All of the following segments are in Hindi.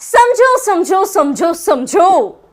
समझो समझो समझो समझो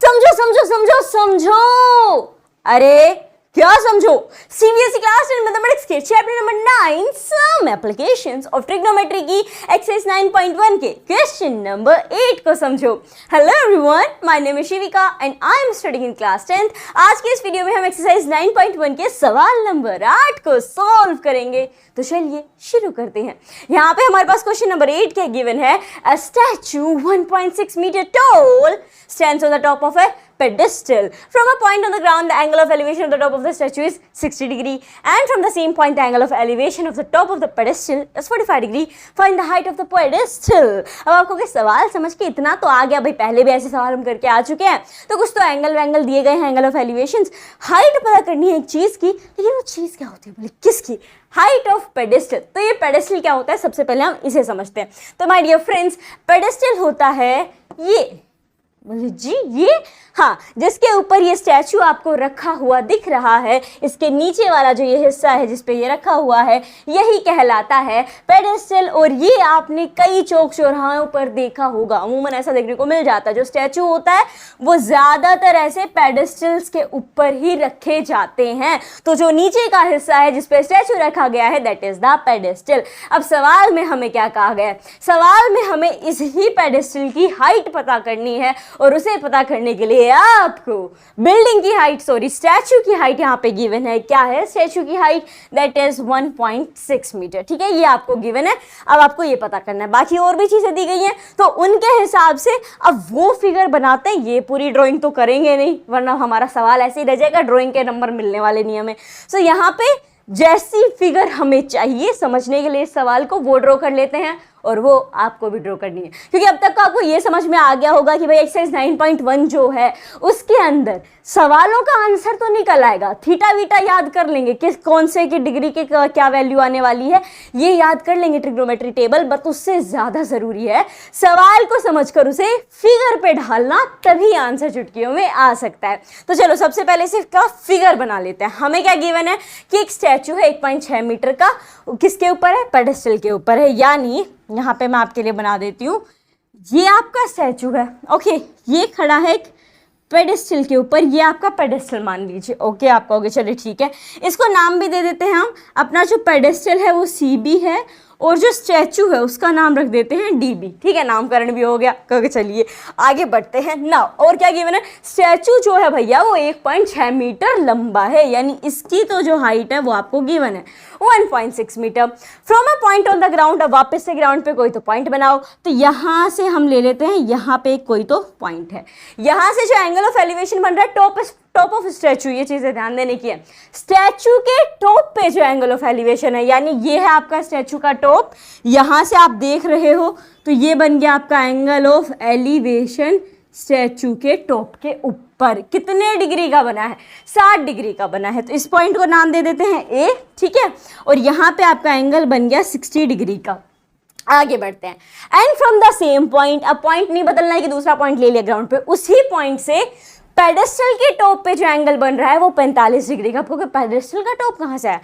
समझो समझो समझो समझो। अरे क्या समझो? सीबीएसई क्लास 10 मैथमेटिक्स के chapter number 9 some applications of trigonometry की एक्सरसाइज 9.1 के क्वेश्चन नंबर 8 को समझो। Hello everyone, my name is Shivika and I am studying in class 10th। आज के इस वीडियो में हम एक्सरसाइज 9.1 के सवाल नंबर 8 को सॉल्व करेंगे। तो चलिए शुरू करते हैं। यहाँ पे हमारे पास क्वेश्चन नंबर 8 क्या गिवन है। A statue 1.6 meter tall stands on the top of a pedestal. From a point on the ground, the angle of elevation of the top of the statue is 60 degree, and from the same point, the angle of elevation of the top of the pedestal is 45 degree. Find the height of the pedestal. अब आपको ये सवाल समझ के इतना तो आ गया भाई, पहले भी ऐसे सवाल हम करके आ चुके हैं। तो कुछ तो एंगल दिए गए हैं, एंगल ऑफ एलिवेशन, हाइट पता करनी है एक चीज की, लेकिन वो चीज क्या होती है, बोले किसकी? Height of pedestal. तो ये पेडेस्टल क्या होता है, सबसे पहले हम इसे समझते हैं। तो माय डियर फ्रेंड्स, पेडेस्टल होता है ये, बोले जी ये, हाँ, जिसके ऊपर ये स्टैचू आपको रखा हुआ दिख रहा है, इसके नीचे वाला जो ये हिस्सा है जिस पे ये रखा हुआ है, यही कहलाता है पेडेस्टल। और ये आपने कई चौक चौराहों पर देखा होगा, अमूमन ऐसा देखने को मिल जाता है। जो स्टैचू होता है वो ज़्यादातर ऐसे पेडेस्टल्स के ऊपर ही रखे जाते हैं। तो जो नीचे का हिस्सा है जिस पे स्टैचू रखा गया है, दैट इज द पेडेस्टल। अब सवाल में हमें क्या कहा गया है? सवाल में हमें इस ही पेडेस्टल की हाइट पता करनी है, और उसे पता करने के लिए आपको बिल्डिंग की हाइट, सॉरी स्टैचू की हाइट यहाँ पे गिवन है। क्या है स्टैचू की हाइट? That is 1.6 metre. ठीक है, ये आपको गिवन है। अब आपको ये पता करना है, बाकी और भी चीजें दी गई हैं तो उनके हिसाब से अब वो फिगर बनाते हैं। ये पूरी ड्राइंग तो करेंगे नहीं, वरना हमारा सवाल ऐसे ही रह जाएगा, ड्राइंग के नंबर मिलने वाले नहीं हमें। सो यहाँ पे जैसी फिगर हमें चाहिए समझने के लिए इस सवाल को, वो ड्रॉ कर लेते हैं, और वो आपको भी ड्रॉ करनी है। क्योंकि अब तक का आपको ये समझ में आ गया होगा कि भाई एक्सरसाइज 9.1 जो है उसके अंदर सवालों का आंसर तो निकल आएगा, थीटा वीटा याद कर लेंगे, किस कौन से की डिग्री के क्या वैल्यू आने वाली है ये याद कर लेंगे, ट्रिग्नोमेट्री टेबल। बट उससे ज़्यादा ज़रूरी है सवाल को समझकर उसे फिगर पे ढालना, तभी आंसर चुटकियों में आ सकता है। तो चलो सबसे पहले से इसका फिगर बना लेते हैं। हमें क्या गिवन है कि एक स्टैचू है 1.6 मीटर का, किसके ऊपर है? पेडेस्टल के ऊपर है। यानी यहाँ पे मैं आपके लिए बना देती हूँ, ये आपका स्टैचू है, ओके, ये खड़ा है एक पेडेस्टल के ऊपर, ये आपका पेडेस्टल मान लीजिए, ओके। आप कहोगे चलिए ठीक है, इसको नाम भी दे देते हैं हम। अपना जो पेडेस्टल है वो CB है, और जो स्टैचू है उसका नाम रख देते हैं DB। ठीक है, नामकरण भी हो गया। कहोगे चलिए आगे बढ़ते हैं ना। और क्या गिवन है? स्टैचू जो है भैया वो 1.6 मीटर लंबा है, यानी इसकी तो जो हाइट है वो आपको गिवन है 1.6 metre. From a point on the ground, अब वापस से ग्राउंड पे कोई तो पॉइंट बनाओ। तो यहाँ से हम ले लेते हैं, यहाँ पे कोई तो पॉइंट है, यहाँ से जो एंगल ऑफ एलिवेशन बन रहा है टॉप ऑफ स्टैचू, ये चीजें ध्यान देने की है। स्टैचू के टॉप पे जो एंगल ऑफ एलिवेशन है, यानी ये है आपका स्टैचू का टॉप, यहां से आप देख रहे हो तो ये बन गया आपका एंगल ऑफ एलिवेशन स्टैचू के टॉप के ऊपर। कितने डिग्री का बना है? 60 डिग्री का बना है। तो इस पॉइंट को नाम दे देते हैं A, ठीक है। और यहाँ पे आपका एंगल बन गया 60 डिग्री का। आगे बढ़ते हैं। And from the same point, अब पॉइंट नहीं बदलना है कि दूसरा पॉइंट ले लिया ग्राउंड पे, उसी पॉइंट से पेडेस्टल के टॉप पे जो एंगल बन रहा है वो 45 डिग्री का। आपको पेडेस्टल का टॉप कहाँ से आया?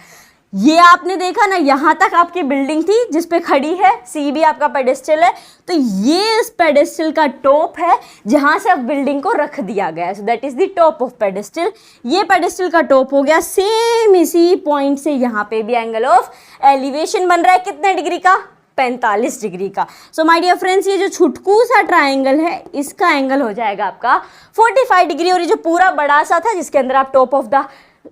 ये आपने देखा ना, यहाँ तक आपकी बिल्डिंग थी जिस पे खड़ी है, CB आपका पेडेस्टल है, तो ये इस पेडेस्टल का टॉप है जहाँ से अब बिल्डिंग को रख दिया गया है। So that is the top of pedestal. ये पेडेस्टल का टॉप हो गया। सेम इसी पॉइंट से यहाँ पे भी एंगल ऑफ एलिवेशन बन रहा है, कितने डिग्री का? 45 डिग्री का। सो माय डियर फ्रेंड्स, ये जो छुटकू सा ट्राइंगल है इसका एंगल हो जाएगा आपका 45 डिग्री, और ये जो पूरा बड़ा सा था जिसके अंदर आप top of the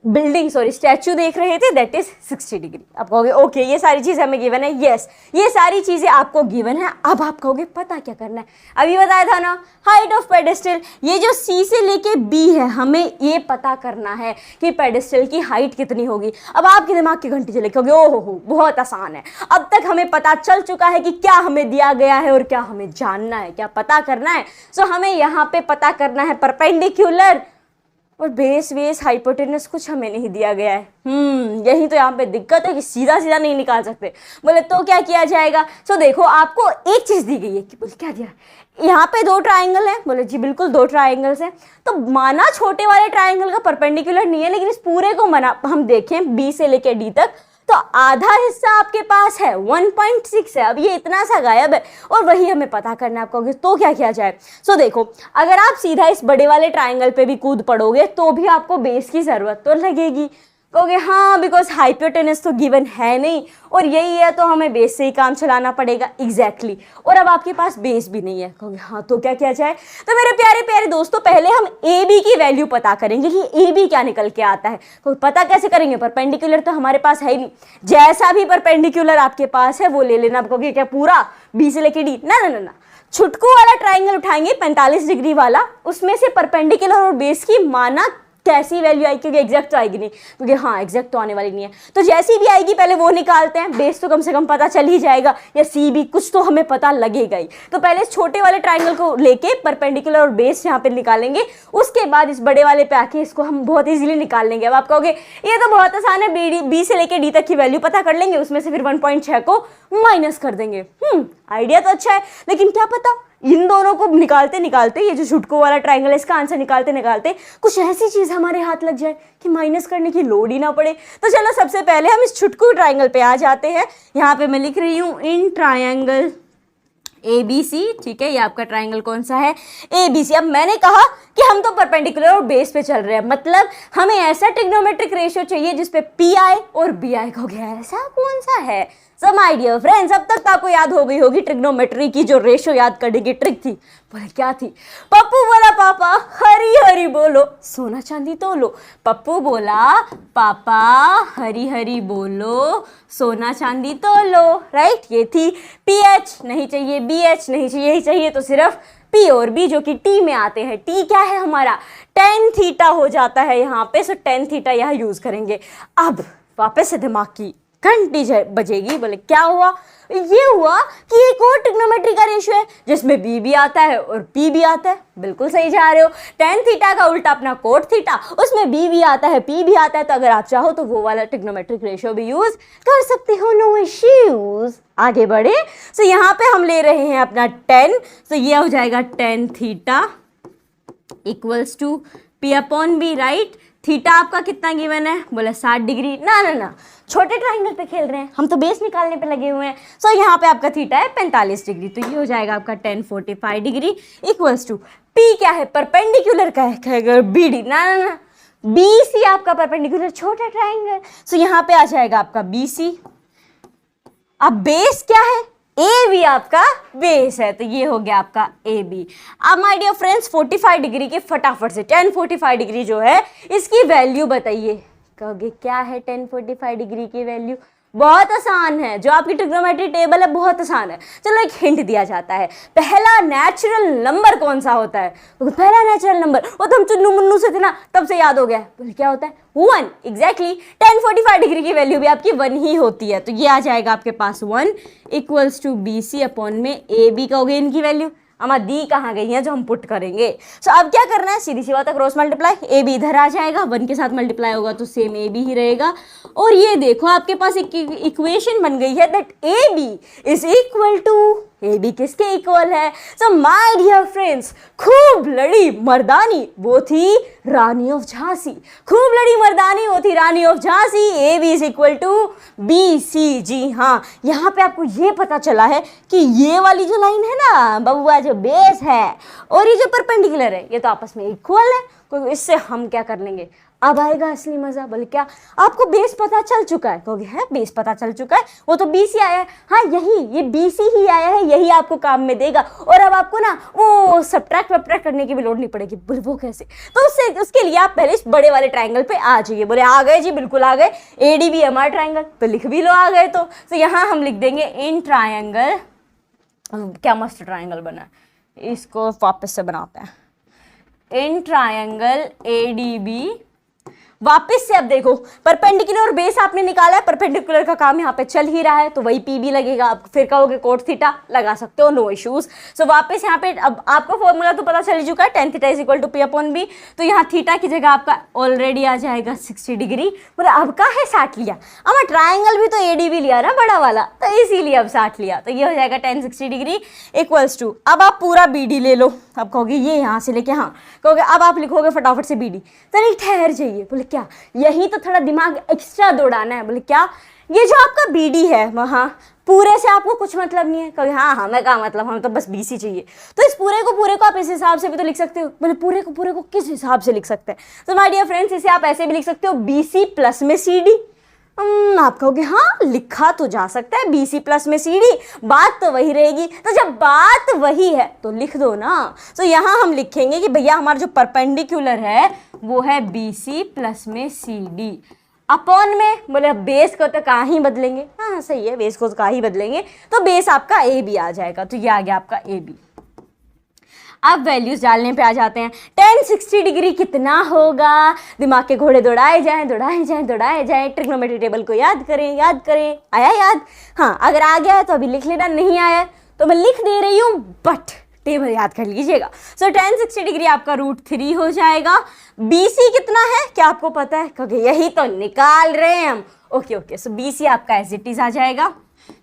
building, sorry statue देख रहे थे, दैट इज 60 डिग्री। आप कहोगे ओके ये सारी चीजें हमें गिवन है। यस, ये सारी चीजें आपको गिवन है। अब आप कहोगे पता क्या करना है? अभी बताया था ना, हाइट ऑफ पेडेस्टल। ये जो C से लेके B है, हमें ये पता करना है कि पेडेस्टल की हाइट कितनी होगी। अब आपके दिमाग की घंटी चले, कहोगे ओहो हो बहुत आसान है, अब तक हमें पता चल चुका है कि क्या हमें दिया गया है और क्या हमें जानना है, क्या पता करना है। सो हमें यहाँ पे पता करना है परपेंडिकुलर, और बेस हाइपोटेनस कुछ हमें नहीं दिया गया है। यही तो यहाँ पे दिक्कत है कि सीधा सीधा नहीं निकाल सकते। बोले तो क्या किया जाएगा? सो देखो आपको एक चीज दी गई है कि बोले क्या दिया है, यहाँ पे 2 ट्राइंगल है। बोले जी बिल्कुल 2 ट्राइंगल्स हैं। तो माना छोटे वाले ट्राइंगल का परपेंडिकुलर नहीं है, लेकिन इस पूरे को माना हम देखें B से लेके D तक, तो आधा हिस्सा आपके पास है 1.6 है, अब ये इतना सा गायब है और वही हमें पता करना है। आप कहोगे तो क्या किया जाए? सो देखो, अगर आप सीधा इस बड़े वाले ट्राइंगल पे भी कूद पड़ोगे तो भी आपको बेस की जरूरत तो लगेगी। कहोगे हाँ बिकॉज हाइपोटेनस तो गिवन है नहीं और यही है तो हमें बेस से ही काम चलाना पड़ेगा। एग्जैक्टली और अब आपके पास बेस भी नहीं है। कहोगे हाँ तो क्या किया जाए? तो मेरे प्यारे प्यारे दोस्तों, पहले हम ए बी की वैल्यू पता करेंगे कि ए बी क्या निकल के आता है। तो पता कैसे करेंगे? परपेंडिकुलर तो हमारे पास है ही नहीं, जैसा भी परपेंडिकुलर आपके पास है वो ले लेना। आप कहोगे क्या पूरा बी से लेके डी? ना ना ना ना, छुटकू वाला ट्राइंगल उठाएंगे 45 डिग्री वाला, उसमें से परपेंडिकुलर और बेस की माना कैसी वैल्यू आएगी, क्योंकि एग्जैक्ट तो आएगी नहीं, क्योंकि हाँ एग्जैक्ट तो आने वाली नहीं है। तो जैसी भी आएगी पहले वो निकालते हैं, बेस तो कम से कम पता चल ही जाएगा, या सी बी कुछ तो हमें पता लगेगा ही। तो पहले इस छोटे वाले ट्राइंगल को लेके परपेंडिकुलर और बेस यहाँ पे निकालेंगे, उसके बाद इस बड़े वाले पे आके इसको हम बहुत इजीली निकाल लेंगे। अब आप कहोगे ये तो बहुत आसान है, बी से लेके डी तक की वैल्यू पता कर लेंगे, उसमें से फिर 1.6 को माइनस कर देंगे। आइडिया तो अच्छा है, लेकिन क्या पता इन दोनों को निकालते निकालते, ये जो छुटकू वाला ट्राइंगल है इसका आंसर निकालते निकालते कुछ ऐसी चीज हमारे हाथ लग जाए कि माइनस करने की लोड ही ना पड़े। तो चलो सबसे पहले हम इस छुटकू ट्राइंगल पे आ जाते हैं। यहाँ पे मैं लिख रही हूँ इन ट्राइंगल ए बी सी, ठीक है, ये आपका ट्राइंगल कौन सा है? A B C. अब मैंने कहा कि हम तो परपेंडिकुलर और बेस पे चल रहे हैं, मतलब हमें ऐसा ट्रिग्नोमेट्रिक रेशियो चाहिए जिसपे पी आई और बी आई हो गया। ऐसा कौन सा है? सो माय डियर फ्रेंड्स, अब तक तो आपको याद हो गई होगी ट्रिग्नोमेट्री की जो रेशियो याद करने की ट्रिक थी। बोले क्या थी? पप्पू बोला पापा हरी हरी बोलो, सोना चांदी तोलो। पप्पू बोला पापा हरी हरी बोलो, सोना चांदी तोलो। राइट, ये थी पी एच नहीं चाहिए, बी एच नहीं चाहिए, यही चाहिए तो सिर्फ पी और बी जो कि टी में आते हैं। टी क्या है हमारा? टेन थीटा हो जाता है यहाँ पे, सो टेन थीटा यहाँ यूज करेंगे। अब वापस से दिमाग की घंटी बजेगी। बोले क्या हुआ? ये हुआ कि एक और ट्रिग्नोमेट्री का रेशियो है जिसमें बी भी आता है और पी भी आता है। बिल्कुल सही जा रहे हो। टेन थीटा का उल्टा अपना कोट थीटा, उसमें बी भी आता है पी भी आता है, तो अगर आप चाहो तो वो वाला ट्रिग्नोमेट्रिक रेशियो भी यूज कर सकते हो, नो इश्यूज। आगे बढ़े। सो यहाँ पे हम ले रहे हैं अपना 10, तो ये हो जाएगा tan theta equals to P upon B. Right, theta आपका कितना गिवन है? बोला 60 डिग्री। ना ना ना, छोटे ट्राइंगल पे खेल रहे हैं हम, तो बेस निकालने पे लगे हुए हैं। सो यहाँ पे आपका थीटा है 45 डिग्री, तो ये हो जाएगा आपका 1045 डिग्री इक्वल्स टू पी क्या है? परपेंडिकुलर का है बी डी। ना ना ना, बी सी आपका परपेंडिकुलर छोटा ट्राइंगल, सो यहाँ पे आ जाएगा आपका बी सी। अब बेस क्या है? ए बी आपका बेस है, तो ये हो गया आपका ए बी। अब माय डियर फ्रेंड्स 45 डिग्री के फटाफट से 1045 डिग्री जो है इसकी वैल्यू बताइए। कहोगे क्या है 1045 डिग्री की वैल्यू? बहुत आसान है, जो आपकी ट्रिग्नोमेट्री टेबल है बहुत आसान है। चलो एक हिंट दिया जाता है, पहला नेचुरल नंबर कौन सा होता है? तो पहला नेचुरल नंबर वो तो हम चुन्नू मुन्नू से थे ना, तब से याद हो गया। बोले क्या होता है? 1। एग्जैक्टली 1045 डिग्री की वैल्यू भी आपकी 1 ही होती है, तो ये आ जाएगा आपके पास 1 equals to B C upon में ए बी का हो गया इनकी वैल्यू। हमारा दी कहाँ गई है जो हम पुट करेंगे? सो अब क्या करना है? सीधी सी बात है, क्रॉस मल्टीप्लाई। ए बी इधर आ जाएगा, 1 के साथ मल्टीप्लाई होगा तो सेम ए बी ही रहेगा। और ये देखो आपके पास एक इक्वेशन बन गई है that A B is equal to, A B किसके इक्वल है? सो माय डियर फ्रेंड्स, खूब लड़ी मर्दानी वो थी रानी ऑफ झांसी। खूब लड़ी मर्दानी वो थी Rani of Jhansi. A B is equal to B C. जी हाँ, यहाँ पे आपको ये पता चला है कि ये वाली जो लाइन है ना बबुआ, जो बेस है और ये जो परपेंडिकुलर है, ये तो आपस में इक्वल है। तो इससे हम क्या कर लेंगे? अब आएगा असली मजा। बोले क्या? आपको बेस पता चल चुका है? कहोगे है बेस पता चल चुका है, वो तो बी सी आया है। हाँ यही, ये बी सी ही आया है, यही आपको काम में देगा। और अब आपको ना वो सब्ट्रैक्ट वब्ट्रैक्ट करने की भी लोड नहीं पड़ेगी। बोले वो कैसे? तो उसके लिए आप पहले इस बड़े वाले ट्राइंगल पे आ जाइए। बोले आ गए जी, बिल्कुल आ गए। ए डी बी हमारा ट्राइंगल, तो लिख भी लो आ गए तो यहाँ हम लिख देंगे इन ट्राइंगल। क्या मस्त ट्राइंगल बना, इसको वापस से बनाते हैं। In triangle A D B. वापस से अब देखो, परपेंडिकुलर और बेस आपने निकाला है, परपेंडिकुलर का काम यहाँ पे चल ही रहा है, तो वही पी भी लगेगा। आप फिर कहोगे कोट थीटा, लगा सकते हो, नो इश्यूज। सो वापस यहाँ पे अब आपको फॉर्मूला तो पता चल ही चुका है, tan theta is equal to P upon B. तो यहाँ थीटा की जगह आपका ऑलरेडी आ जाएगा 60 डिग्री। बोले अब का है 60 लिया? अब ट्राइंगल भी तो ए डी बी लिया ना बड़ा वाला, तो इसीलिए अब 60 लिया। तो ये हो जाएगा 1060 डिग्री इक्वल्स टू, अब आप पूरा बी डी ले लो। अब कहोगे ये यहाँ से लेके, हाँ कहोगे अब आप लिखोगे फटाफट से बी डी। तो नहीं ठहर जाइए। बोले क्या? यही तो थोड़ा दिमाग एक्स्ट्रा दौड़ाना है। बोले क्या? ये जो आपका BD है वहाँ पूरे से आपको कुछ मतलब नहीं है, कभी हाँ हमें क्या मतलब, हम तो बस BC चाहिए। तो इस पूरे को आप इस हिसाब से भी तो लिख सकते हो, बोले पूरे को किस हिसाब से लिख सकते हैं? तो माय डियर फ्रेंड्स, इसे आप ऐसे भी लिख सकते हो BC प्लस में CD। आप कहोगे हाँ लिखा तो जा सकता है BC प्लस में CD, बात तो वही रहेगी। तो जब बात वही है तो लिख दो ना। तो यहाँ हम लिखेंगे कि भैया हमारा जो परपेंडिकुलर है वो है BC प्लस में CD, अपॉन में बोले बेस को तो कहाँ ही बदलेंगे, हाँ सही है बेस को तो कहाँ ही बदलेंगे, तो बेस आपका AB आ जाएगा। तो ये आ गया आपका AB। अब वैल्यूज डालने पे आ जाते हैं। tan 60 डिग्री कितना होगा? दिमाग के घोड़े दौड़ाए जाएं, ट्रिग्नोमेट्री टेबल को याद करें। आया याद? हाँ, अगर आ गया है तो अभी लिख लेना, नहीं आया तो मैं लिख दे रही हूँ बट टेबल याद कर लीजिएगा। सो tan 60 डिग्री आपका √3 हो जाएगा। BC कितना है क्या आपको पता है? क्योंकि यही तो निकाल रहे हैं हम। ओके, सो BC आपका एज इट इज आ जाएगा।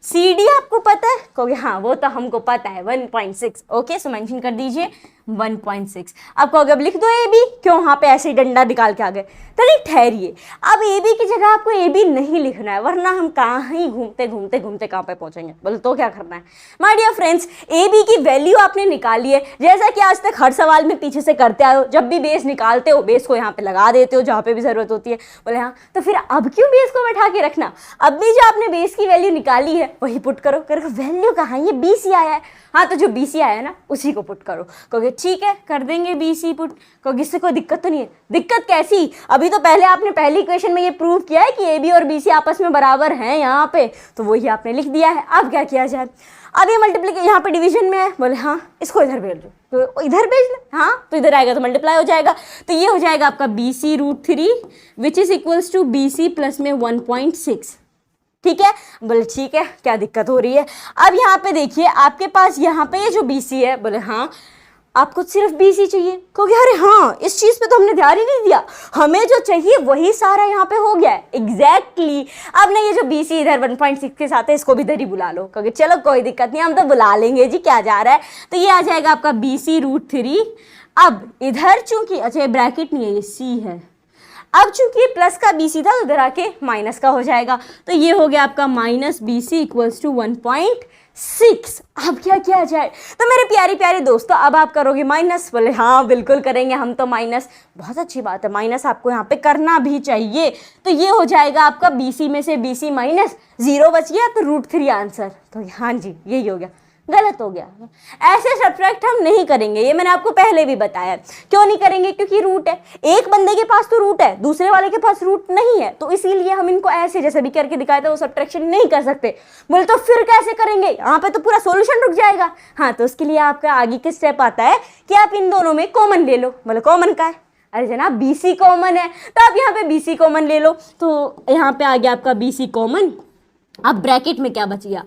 CD आपको पता है? क्योंकि हाँ वो तो हमको पता है 1.6। ओके, सो मेंशन कर दीजिए 1.6। अब कहोगे अब लिख दो AB, क्यों वहाँ पे ऐसे ही डंडा निकाल के आ गए? तो नहीं, ठहरिए, अब AB की जगह आपको AB नहीं लिखना है, वरना हम कहाँ ही घूमते कहाँ पे पहुँचेंगे। बोले तो क्या करना है? माय डियर फ्रेंड्स, AB की वैल्यू आपने निकाली है, जैसा कि आज तक हर सवाल में पीछे से करते आए हो। जब भी बेस निकालते हो बेस को यहाँ पे लगा देते हो जहाँ पे भी जरूरत होती है। बोले हाँ, तो फिर अब क्यों बेस को बैठा के रखना? अब भी जो आपने बेस की वैल्यू निकाली है वही पुट करो। वैल्यू कहाँ, ये BC आया है, हाँ तो जो BC आया है ना उसी को पुट करो। क्योंकि ठीक है कर देंगे BC पुट, क्योंकि इससे कोई दिक्कत तो नहीं है। दिक्कत कैसी? अभी तो पहले आपने पहली इक्वेशन में ये प्रूव किया है कि AB और BC आपस में बराबर हैं यहाँ पे, तो वही आपने लिख दिया है। अब क्या किया जाए? अब ये मल्टीप्लिकेशन यहाँ पे डिवीजन में है, बोले हाँ इसको इधर भेज दो, तो इधर भेज ले, हाँ तो इधर आएगा तो मल्टीप्लाई हो जाएगा। तो ये हो जाएगा आपका BC √3 which is equals to BC plus में 1.6। ठीक है, बोले ठीक है क्या दिक्कत हो रही है? अब यहाँ पे देखिए आपके पास यहाँ पे ये जो BC है, बोले हाँ आपको सिर्फ BC चाहिए। क्योंकि अरे हाँ इस चीज़ पे तो हमने ध्यान ही नहीं दिया, हमें जो चाहिए वही सारा यहाँ पे हो गया है एग्जैक्टली। अब ना ये जो BC इधर 1.6 के साथ है इसको भी इधर ही बुला लो, क्योंकि चलो कोई दिक्कत नहीं हम तो बुला लेंगे जी, क्या जा रहा है। तो ये आ जाएगा आपका BC √3। अब इधर चूंकि अच्छा ब्रैकेट नहीं है ये C है, अब चूंकि प्लस का BC था तो इधर आके माइनस का हो जाएगा। तो ये हो गया आपका माइनस BC इक्वल्स टू 1.6। अब क्या किया जाए? तो मेरे प्यारे प्यारे दोस्तों अब आप करोगे माइनस? बोले हाँ बिल्कुल करेंगे हम तो माइनस, बहुत अच्छी बात है, माइनस आपको यहाँ पे करना भी चाहिए। तो ये हो जाएगा आपका BC में से BC माइनस 0 बच गया, तो √3 आंसर। तो हाँ जी यही हो गया, गलत हो गया। ऐसे सब्ट्रैक्ट हम नहीं करेंगे, ये मैंने आपको पहले भी बताया। क्यों नहीं करेंगे? क्योंकि रूट है, एक बंदे के पास तो रूट है, दूसरे वाले के पास रूट नहीं है, तो इसीलिए हम इनको ऐसे जैसे भी करके दिखाया था वो सब्ट्रैक्शन नहीं कर सकते। बोले तो फिर कैसे करेंगे? यहाँ पे तो पूरा सॉल्यूशन रुक जाएगा। हाँ तो उसके लिए आपका आगे का स्टेप आता है कि आप इन दोनों में कॉमन ले लो। बोले कॉमन का है? अरे जनाब BC कॉमन है, तो आप यहाँ पे BC कॉमन ले लो। तो यहाँ पे आ गया आपका BC कॉमन। अब ब्रैकेट में क्या बच गया?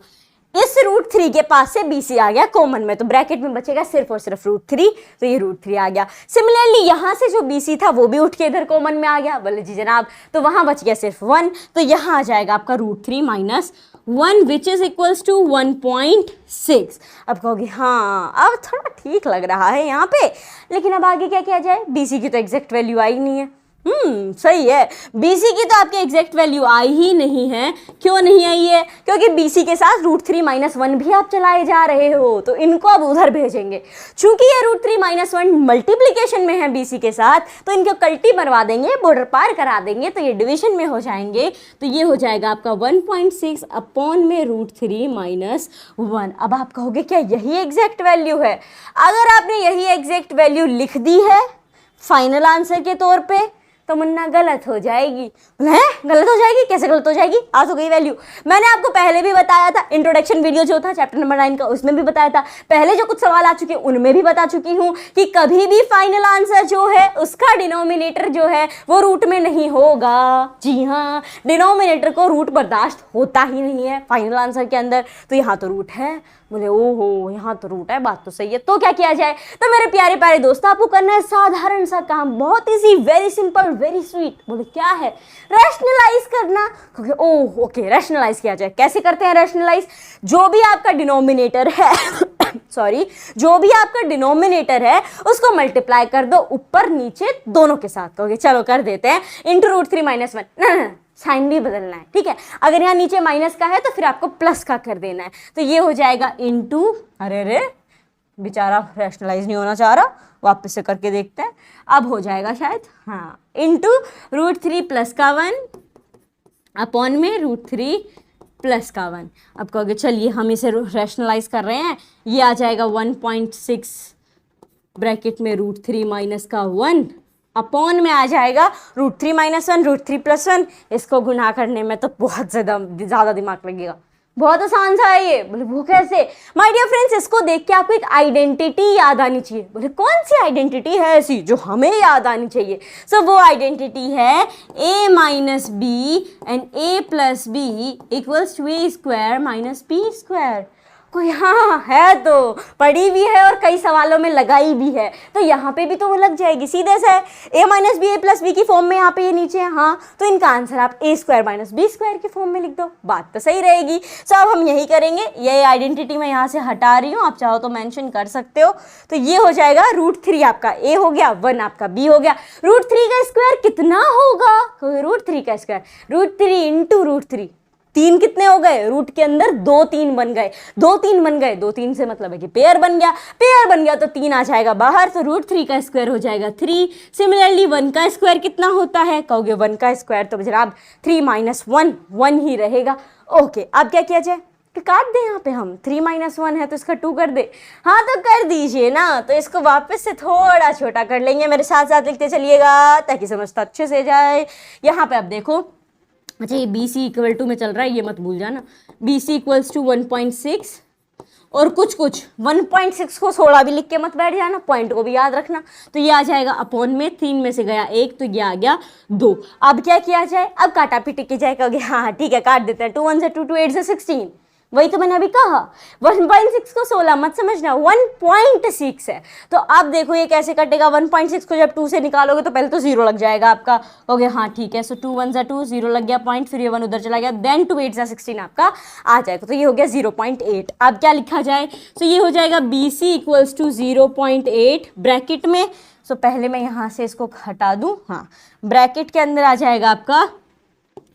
इस √3 के पास से BC आ गया कॉमन में, तो ब्रैकेट में बचेगा सिर्फ और सिर्फ √3, तो ये √3 आ गया। सिमिलरली यहाँ से जो BC था वो भी उठ के इधर कॉमन में आ गया। बोले जी जनाब तो वहाँ बच गया सिर्फ 1, तो यहाँ आ जाएगा आपका √3 minus 1 which is equals to 1.6। अब कहोगे हाँ अब थोड़ा ठीक लग रहा है यहाँ पे, लेकिन अब आगे क्या किया जाए? BC की तो एग्जैक्ट वैल्यू आई नहीं है। सही है, BC की तो आपकी एग्जैक्ट वैल्यू आई ही नहीं है। क्यों नहीं आई है? क्योंकि BC के साथ √3 माइनस 1 भी आप चलाए जा रहे हो, तो इनको अब उधर भेजेंगे। चूंकि ये √3 माइनस 1 मल्टीप्लीकेशन में है BC के साथ, तो इनको कल्टी बनवा देंगे, बॉर्डर पार करा देंगे, तो ये डिवीजन में हो जाएंगे। तो ये हो जाएगा आपका 1.6 अपॉन में √3 माइनस 1। अब आप कहोगे क्या यही एग्जैक्ट वैल्यू है? अगर आपने यही एग्जैक्ट वैल्यू लिख दी है फाइनल आंसर के तौर पे तो मुन्ना गलत हो जाएगी। है गलत हो जाएगी? कैसे गलत हो जाएगी? आ तो गई वैल्यू। मैंने आपको पहले भी बताया था, इंट्रोडक्शन वीडियो जो था चैप्टर नंबर 9 का, उसमें भी बताया था। पहले जो कुछ सवाल आ चुके हैं उनमें भी बता चुकी हूँ कि कभी भी फाइनल आंसर जो है उसका डिनोमिनेटर जो है वो रूट में नहीं होगा। जी हाँ, डिनोमिनेटर को रूट बर्दाश्त होता ही नहीं है फाइनल आंसर के अंदर। तो यहाँ तो रूट है। बोले ओहो यहाँ तो रूट है, बात तो सही है, तो क्या किया जाए? तो मेरे प्यारे प्यारे दोस्तों आपको करना है साधारण सा काम, बहुत easy, very simple, very sweet. बोले क्या है? रैशनलाइज करना। ओह ओके, रैशनलाइज किया जाए। कैसे करते हैं रैशनलाइज? जो भी आपका डिनोमिनेटर है सॉरी, जो भी आपका डिनोमिनेटर है उसको मल्टीप्लाई कर दो ऊपर नीचे दोनों के साथ। कहोगे चलो कर देते हैं, इंटू रूट 3 माइनस 1। ना साइन भी बदलना है, ठीक है। अगर यहाँ नीचे माइनस का है तो फिर आपको प्लस का कर देना है। तो ये हो जाएगा इंटू, अरे बेचारा रैशनलाइज नहीं होना चाह रहा, वापस से करके देखते हैं, अब हो जाएगा शायद, हाँ, इंटू रूट 3 प्लस का 1 अपॉन में रूट 3 प्लस का 1। अब कहोगे चलिए हम इसे रैशनलाइज कर रहे हैं, ये आ जाएगा 1.6 ब्रैकेट में रूट 3 माइनस का 1 अपॉन में आ जाएगा रूट 3 माइनस 1 रूट 3 प्लस 1। इसको गुना करने में तो बहुत ज़्यादा दिमाग लगेगा, बहुत आसान सा है ये। बोले वो कैसे? माय डियर फ्रेंड्स, इसको देख के आपको एक आइडेंटिटी याद आनी चाहिए। बोले कौन सी आइडेंटिटी है ऐसी जो हमें याद आनी चाहिए? सो वो आइडेंटिटी है a minus B and a plus B equals to a square minus b square. कोई हाँ है तो पढ़ी भी है और कई सवालों में लगाई भी है, तो यहाँ पे भी तो वो लग जाएगी सीधे से। a minus B A plus B की फॉर्म में यहाँ पे ये नीचे है, हाँ, तो इनका आंसर आप a square minus B square की फॉर्म में लिख दो, बात तो सही रहेगी। सो अब हम यही करेंगे, ये आइडेंटिटी मैं यहाँ से हटा रही हूँ, आप चाहो तो मेंशन कर सकते हो। तो ये हो जाएगा रूट 3 आपका a हो गया, 1 आपका b हो गया। रूट 3 का स्क्वायर कितना होगा? रूट 3 का स्क्वायर रूट 3 इंटू रूट 3, 3 कितने हो गए? रूट के अंदर 2 3 बन गए, 2 3 बन गए, 2 3 से मतलब है कि पेयर बन गया, पेयर बन गया तो 3 आ जाएगा बाहर, तो रूट 3 का स्क्वायर हो जाएगा 3। सिमिलरली 1 का स्क्वायर कितना होता है? कहोगे 1 का स्क्वायर तो जनाब 3 माइनस 1 1 ही रहेगा। ओके, अब क्या किया जाए? तो काट दें, यहाँ पे हम 3 माइनस 1 है तो इसका 2 कर दे, हाँ तो कर दीजिए ना। तो इसको वापस से थोड़ा छोटा कर लेंगे, मेरे साथ साथ लिखते चलिएगा ताकि समझता अच्छे से जाए। यहाँ पे अब देखो, अच्छा ये बी सी इक्वल टू में चल रहा है, ये मत भूल जाना, बी सी इक्वल्स टू 1.6 और कुछ 1.6 को 16 भी लिख के मत बैठ जाना, पॉइंट को भी याद रखना। तो ये आ जाएगा अपॉन में 3 में से गया 1 तो ये आ गया 2। अब क्या किया जाए? अब काटा पीटी की जाए। कहोगे हाँ ठीक है काट देते हैं, 2 1 से 2 2 8 से 16, वही तो मैंने अभी कहा। 1.6 को 16 मत समझना, 1.6 है। तो अब देखो ये कैसे कटेगा, 1.6 को जब 2 से निकालोगे तो पहले तो 0 लग जाएगा आपका। ओके हाँ ठीक है, सो 2 1 जा 2, 0 लग गया पॉइंट, फिर ये 1 उधर चला गया, देन 2 8 जा 16 आपका आ जाएगा, तो ये हो गया 0.8। अब क्या लिखा जाए? तो ये हो जाएगा B C equals to 0.8 bracket में। सो पहले मैं यहाँ से इसको हटा दूँ, हाँ, ब्रैकेट के अंदर आ जाएगा आपका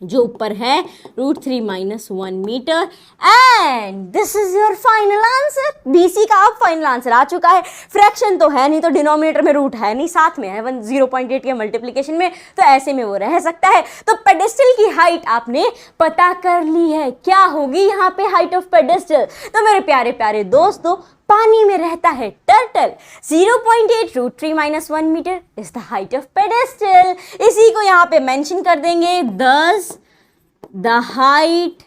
जो ऊपर है root 3 minus 1 metre, and this is your final answer. BC का अब फाइनल आंसर आ चुका है। फ्रैक्शन तो है नहीं, तो डिनोमिनेटर में रूट है नहीं, साथ में है 0.8 के मल्टीप्लिकेशन में, तो ऐसे में वो रह सकता है। तो पेडेस्टल की हाइट आपने पता कर ली है, क्या होगी यहाँ पे हाइट ऑफ पेडेस्टल? तो मेरे प्यारे प्यारे दोस्तों, पानी में रहता है turtle, 0.8 root 3 minus 1 metre is the height of pedestal. इसी को यहाँ पे मेंशन कर देंगे, thus the height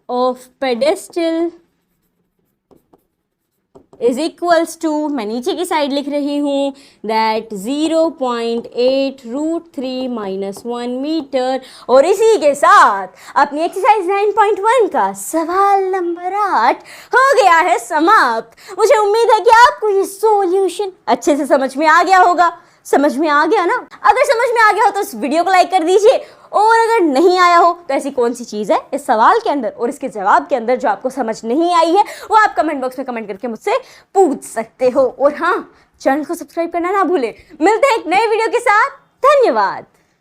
of pedestal is equals to, मैं नीचे की साइड लिख रही हूँ, दैट 0.8 रूट 3 माइनस 1 मीटर। और इसी के साथ अपनी एक्सरसाइज 9.1 का सवाल नंबर 8 हो गया है समाप्त। मुझे उम्मीद है कि आपको ये सॉल्यूशन अच्छे से समझ में आ गया होगा। समझ में आ गया ना? अगर समझ में आ गया हो तो इस वीडियो को लाइक कर दीजिए, और अगर नहीं आया हो तो ऐसी कौन सी चीज़ है इस सवाल के अंदर और इसके जवाब के अंदर जो आपको समझ नहीं आई है, वो आप कमेंट बॉक्स में कमेंट करके मुझसे पूछ सकते हो। और हाँ, चैनल को सब्सक्राइब करना ना भूलें। मिलते हैं एक नए वीडियो के साथ, धन्यवाद।